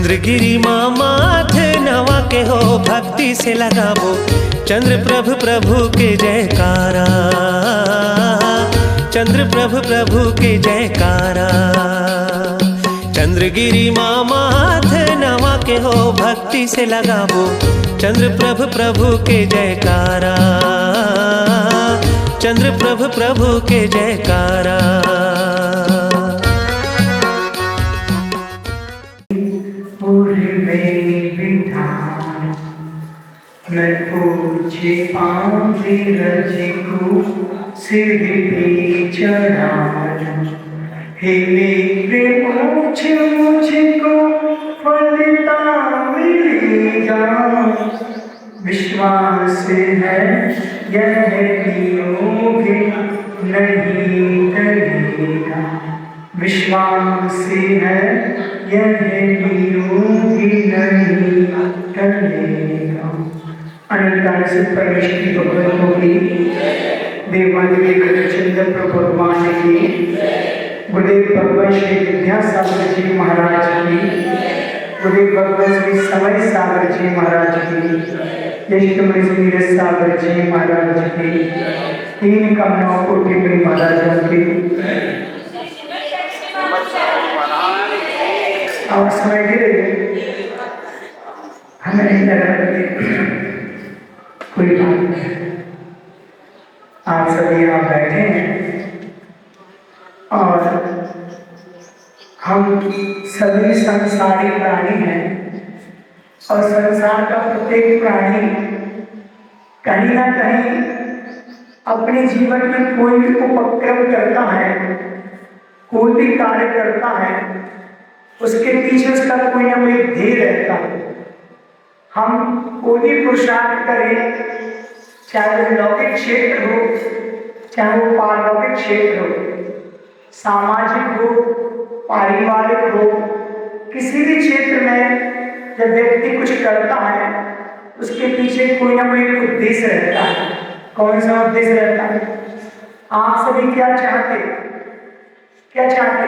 चंद्रगिरी माँ माथे नवा के हो भक्ति से लगाबो चंद्र प्रभु प्रभु के जयकारा, चंद्र प्रभु प्रभु के जयकारा। चंद्रगिरी माँ माथे नवा के हो भक्ति से लगाबो चंद्र प्रभु प्रभु के जयकारा, चंद्र प्रभु प्रभु के जयकारा। मैं पूछे पाँव रज को सिर पे चढ़ाना, हे मेरे पूछ मुझको फलता मिलेगा, विश्वास है यह पियोगे नहीं डरेगा, विश्वास है यह पियोगे नहीं डरेगा। अनंत से परमेश्वर की भगवान होगी, देवादेवी कृष्णचंद्र प्रभु भगवान की, गुरुदेव भगवान श्री विद्यासागर जी महाराज की, गुरुदेव भगवान श्री समय सागर जी महाराज की, ज्येष्ठ मुनि श्री सागर जी महाराज की, तीन कमलों को टिप्पणी महाराज की। और समय दे रही हमें नहीं लगा कोई बात नहीं। आप सभी यहाँ बैठे हैं और हम सभी संसारी प्राणी हैं और संसार का प्रत्येक प्राणी कहीं ना कहीं अपने जीवन में कोई भी उपक्रम करता है, कोई भी कार्य करता है, उसके पीछे उसका कोई ना कोई ध्येय रहता है। हम कोई भी पुरुषार्थ करें, चाहे वो लौकिक क्षेत्र हो, चाहे वो पारलौकिक क्षेत्र हो, सामाजिक हो, पारिवारिक हो, किसी भी क्षेत्र में जब व्यक्ति कुछ करता है उसके पीछे कोई ना कोई उद्देश्य रहता है। कौन सा उद्देश्य रहता है? आप सभी क्या चाहते, क्या चाहते?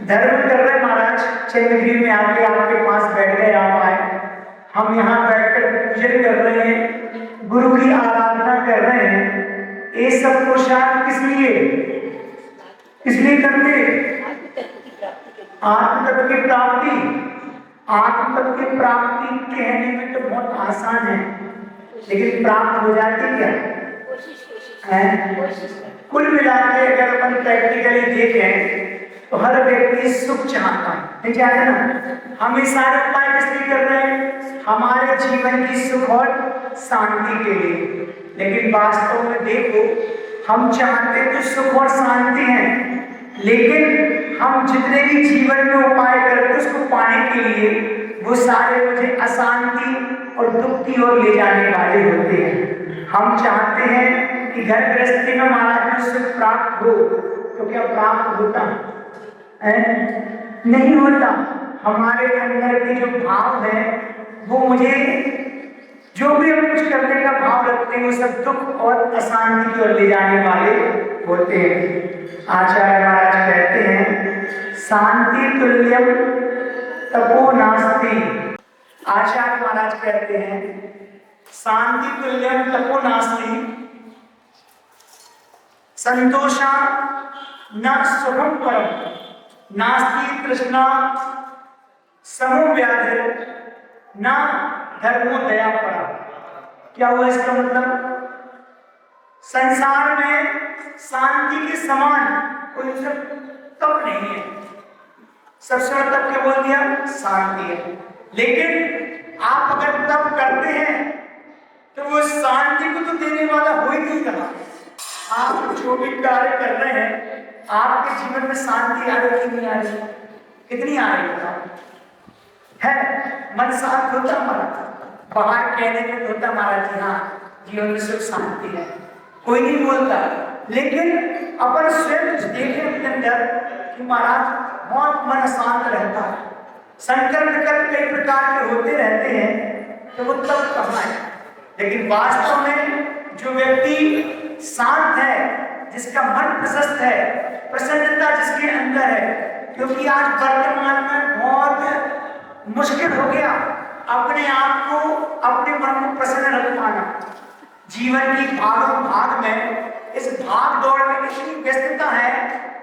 धर्म कर रहे महाराज, चंद्रगिरी में आके आपके पास बैठ गए, आप आए, हम यहाँ बैठकर पूजन कर रहे हैं, गुरु की आराधना कर रहे हैं, ये सब पुरुषार्थ किस लिए, किस लिए करते? आत्म तत्व की प्राप्ति। आत्म तत्व की प्राप्ति कहने में तो बहुत आसान है, लेकिन प्राप्त हो जाती क्या है? कुल मिला के अगर अपन प्रैक्टिकली देखें तो हर व्यक्ति सुख चाहता है, नहीं चाहता ना? हम ये सारे उपाय किस लिए कर रहे हैं? हमारे जीवन की सुख और शांति के लिए। लेकिन वास्तव में देखो, हम चाहते तो सुख और शांति हैं, लेकिन हम जितने भी जीवन में उपाय करते उसको पाने के लिए वो सारे मुझे अशांति और दुख की ओर ले जाने वाले होते हैं। हम चाहते हैं कि घर गृहस्थी में महाराज को सुख प्राप्त हो, तो क्या प्राप्त होता है? नहीं होता। हमारे अंदर के जो भाव है वो मुझे, जो भी हम कुछ करने का भाव रखते हैं वो सब दुख और अशांति की ओर ले जाने वाले होते हैं। आचार्य महाराज कहते हैं शांति तुल्यम तपो नास्ति। आचार्य महाराज कहते हैं शांति तुल्यम तपो नास्ति, संतोषा न सुखम परम, नास्ति तृष्णा समो व्याधि, ना धर्मो दया पड़ा। क्या हुआ इसका मतलब? संसार में शांति के समान कोई सब तप नहीं है। सबसे बड़ा तप क्या बोल दिया? शांति है। लेकिन आप अगर तप करते हैं तो वो शांति को तो देने वाला हो ही नहीं रहा। आप जो भी कार्य कर रहे हैं, आपके जीवन में शांति आ रही कि नहीं आ रही? कितनी आ रही है? मन शांत होता हमारा, बाहर कहने में होता महाराज जी हाँ जीवन में सुख शांति है, कोई नहीं बोलता, लेकिन अपन स्वयं देखें अपने अंदर कि महाराज बहुत मन शांत रहता है। संकल्प विकल्प कई प्रकार के होते रहते हैं, तो वो तब कहाँ है? लेकिन वास्तव में जो व्यक्ति शांत है, जिसका मन प्रशस्त है, प्रसन्नता जिसके अंदर है, क्योंकि आज वर्तमान में बहुत मुश्किल हो गया अपने आप को, अपने मन को प्रसन्न रख पाना। जीवन की भागम भाग में, इस भाग दौड़ में इतनी व्यस्तता है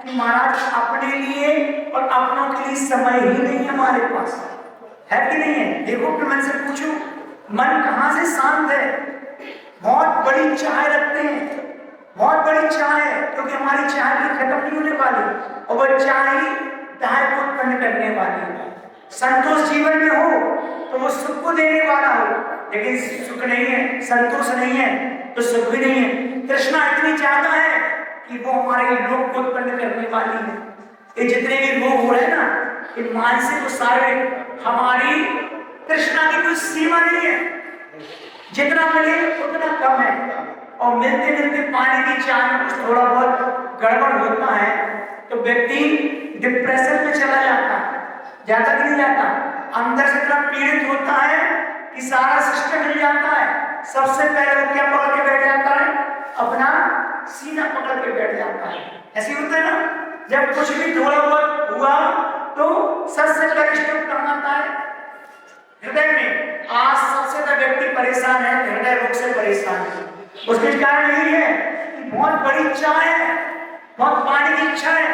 कि महाराज अपने लिए और अपनों के लिए समय ही नहीं है हमारे पास, है कि नहीं है? देखो कि मन से पूछो, मन कहाँ से शांत है? बहुत बड़ी चाह रखते हैं, बहुत बड़ी चाह है, क्योंकि हमारी चाह भी खत्म नहीं होने वाली और वह चाह ही दाह को उत्पन्न करने वाली है। संतोष जीवन में हो तो वो सुख को देने वाला हो, लेकिन सुख नहीं है, संतोष नहीं है तो सुख भी नहीं है। तृष्णा इतनी ज्यादा है कि वो हमारे रोग को उत्पन्न करने वाली है। ये जितने भी रोग हो रहे हैं ना, ये मानसिक और शारीरिक, हमारी तृष्णा की कोई सीमा नहीं है, जितना मिले उतना कम है। और मिलते मिलते पानी की चाह में कुछ थोड़ा बहुत गड़बड़ होता है तो व्यक्ति डिप्रेशन में चला जाता है, जाता कि नहीं जाता? अंदर से इतना पीड़ित होता है कि सारा सिस्टम हिल जाता है। सबसे पहले वो क्या पकड़ के बैठ जाता है? अपना सीना पकड़ के बैठ जाता है। ऐसे होता है ना, जब कुछ भी थोड़ा बहुत हुआ तो सबसे पहले स्टॉप करना आता है हृदय में। आज सबसे ज्यादा व्यक्ति परेशान है, हृदय रोग से परेशान है। उसके कारण यही है कि बहुत बड़ी इच्छा है, बहुत पाने की इच्छा है,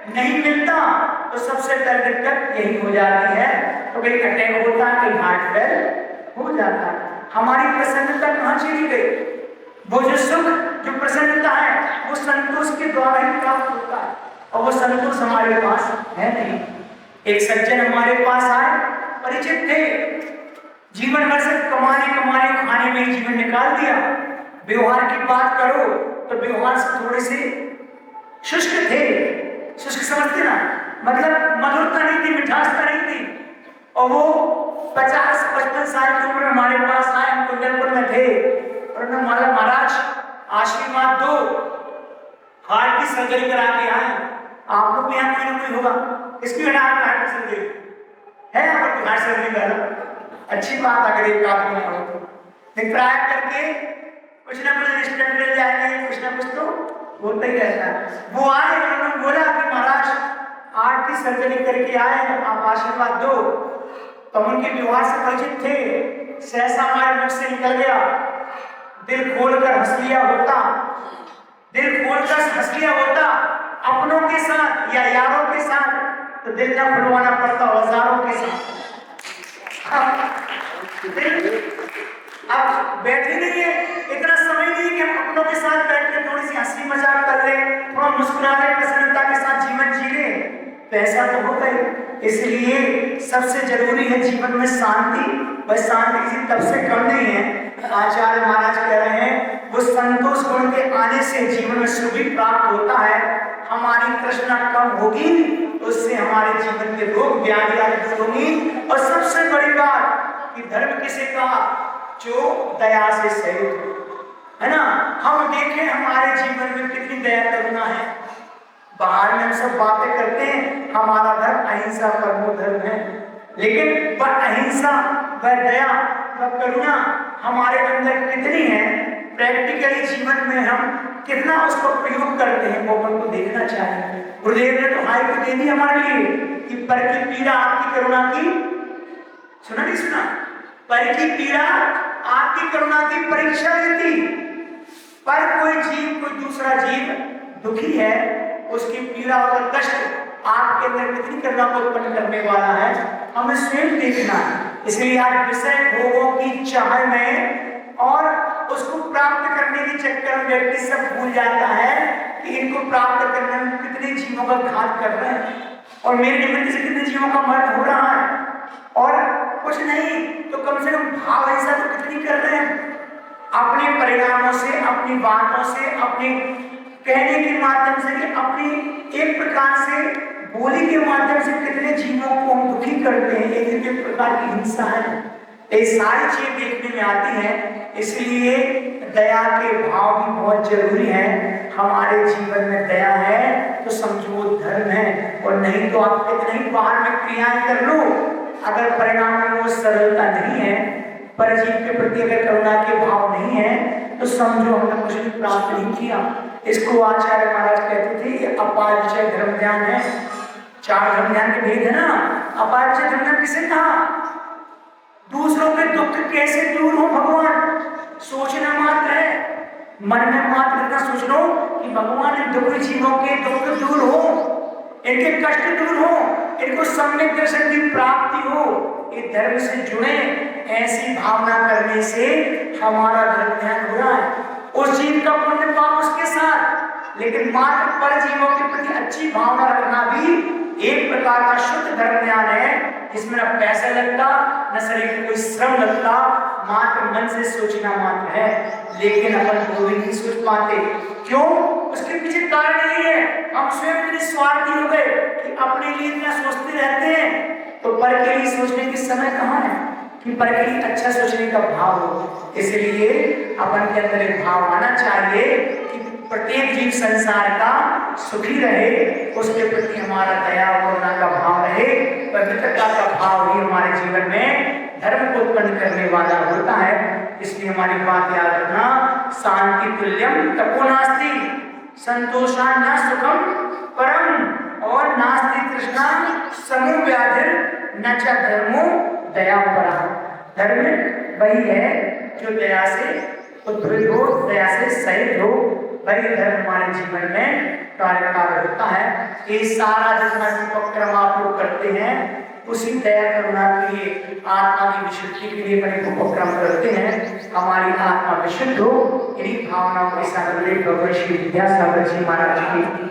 नहीं मिलता तो सबसे पहले दिक्कत यही हो जाती है। तो कहीं अटैक होता है, कहीं हार्ट फेल हो जाता है। हमारी प्रसन्नता कहाँ चली गई? वो जो सुख, जो प्रसन्नता है, वो संतोष के द्वारा ही प्राप्त होता है और वो संतोष हमारे पास है नहीं। एक सज्जन हमारे पास आए, परिचित थे, जीवन भर से कमाने खाने में जीवन निकाल दिया। व्यवहार की बात करो तो व्यवहार से थोड़े से शुष्क थे। शुष्क समझते ना, मतलब मधुरता नहीं थी, मिठासता नहीं थी। और वो 50-55 साल की उम्र में हमारे पास आए, हम कुंडलपुर में थे और उन्होंने बोला, महाराज आशीर्वाद दो, हार्ट की सर्जरी करा के आए। आप लोग भी यहाँ कोई ना कोई होगा, इसकी वजह आपका हार्ट की सर्जरी है, आपको हार्ट सर्जरी करा, अच्छी बात अगर एक आदमी हो तो। प्राय करके कुछ ना कुछ रिस्टेंट मिल जाएंगे, कुछ ना कुछ तो होता ही रहता है। वो आए, उन्होंने बोला कि महाराज हार्ट की सर्जरी करके आए, आप आशीर्वाद दो। तो उनके व्यवहार से परिचित थे, सहसा हमारे मुख से निकल गया, दिल खोलकर हंस लिया होता, दिल खोलकर हंस लिया होता अपनों के साथ या यारों के साथ, तो दिल न खुलवाना पड़ता हजारों के साथ। अब बैठे नहीं है, इतना समय नहीं है कि हम अपनों के साथ बैठ के थोड़ी सी हंसी मजाक कर ले, थोड़ा मुस्कुरा ले, प्रसन्नता के साथ जीवन जी ले, तो ऐसा तो होगा ही। इसलिए सबसे जरूरी है जीवन में शांति। बस शांति किसी तब से कम नहीं है। आचार्य महाराज कह रहे हैं, वो संतोष गुण के आने से जीवन में सुख भी प्राप्त होता है। हमारी तृष्णा कम होगी, उससे हमारे जीवन के रोग व्याधि आदि दूर होंगी। और सबसे बड़ी बात कि धर्म किसे कहा? जो दया से सहित हो, है ना। हम देखें हमारे जीवन में कितनी दया करुणा है। बाहर में हम सब बातें करते हैं, हमारा धर्म अहिंसा परमो धर्म है, लेकिन वह अहिंसा, वह दया, वह करुणा हमारे अंदर कितनी है, प्रैक्टिकली जीवन में हम कितना उसको प्रयोग करते हैं, वो अपन को देखना चाहिए। गुरुदेव ने तो हाई को दे दी हमारे लिए कि पर की पीड़ा आपकी करुणा की, सुना नहीं सुना? पर की पीड़ा आपकी करुणा की परीक्षा लेती। पर कोई जीव, कोई दूसरा जीव दुखी है, उसकी पीड़ा और कष्ट आपके अंदर कितनी करुणा को उत्पन्न करने वाला है, हमें स्वयं देखना है। इसलिए आज विषय भोगों की चाह में और उसको प्राप्त करने के चक्कर में व्यक्ति सब भूल जाता है कि इनको प्राप्त करने में कितने जीवों का घात कर रहे हैं और मेरे निमित्त से कितने जीवों का मरण हो रहा है। और कुछ नहीं तो कम से कम भाव ऐसा तो कितनी कर रहे हैं, अपने परिणामों से, अपनी बातों से, अपने कहने के माध्यम से, अपनी एक प्रकार से बोली के माध्यम से कितने जीवों को हम दुखी करते हैं। एक प्रकार की हिंसा है। ये सारी चीजें देखने में आती हैं। इसलिए दया के भाव भी बहुत जरूरी है। हमारे जीवन में दया है तो समझो धर्म है, और नहीं तो आप कितने ही बाहर में क्रियाएं कर लो, अगर परिणाम में वो सरलता नहीं है, परजीव के प्रति अगर करुणा के भाव नहीं है, तो समझो हमने कुछ भी प्राप्त नहीं किया। इसको आचार्य महाराज कहते थे, ये अपारिचय धर्म ज्ञान है। 4 धर्म ज्ञान के भेद है ना। अपारिचय धर्म ज्ञान किसे कहा? दूसरों के दुख कैसे दूर हो भगवान, सोचना मात्र है, मन में मात्र इतना सोच लो कि भगवान इन दुखी जीवों के दुख दूर हो, इनके कष्ट दूर हो, इनको सम्यक दर्शन की प्राप्ति हो, ये धर्म से जुड़े, ऐसी भावना करने से हमारा धर्म ध्यान हो रहा है। उस जीव का पुण्य पाप उसके साथ, लेकिन मात्र पर जीवों के प्रति अच्छी भावना रखना भी एक प्रकार का शुद्ध धर्म ज्ञान है, जिसमें न पैसा लगता न शरीर को कोई श्रम लगता, मात्र मन से सोचना मात्र है। लेकिन अपन वो भी नहीं सोच पाते, क्यों? उसके पीछे कारण यही है, हम स्वयं इतने स्वार्थी हो गए कि अपने लिए इतना सोचते रहते हैं, तो पर के लिए सोचने की समय कहाँ है कि पर के लिए अच्छा सोचने का भाव हो। इसलिए अपन के अंदर एक भाव आना चाहिए कि प्रत्येक जीव संसार का सुखी रहे, उसके प्रति हमारा दया करुणा का भाव रहे, पवित्रता का भाव ही हमारे जीवन में धर्म को उत्पन्न करने वाला होता है। इसलिए हमारी बात याद रखना, शांति तुल्यम तपो नास्ति, संतोषा न सुखम परम, और नास्ति तृष्णा समूह व्याधिर न च धर्मो दया परा। धर्म वही है जो दया से उद्भूत हो, दया से सहित हो, वही धर्म हमारे जीवन में कार्यकार होता है। ये सारा जितना उपक्रम आप लोग करते हैं उसी दया करुणा के लिए, आत्मा की विशुद्धि के लिए बड़े उपक्रम करते हैं, हमारी आत्मा विशुद्ध हो। इन्हीं भावनाओं के साथ भगवान श्री विद्यासागर जी महाराज की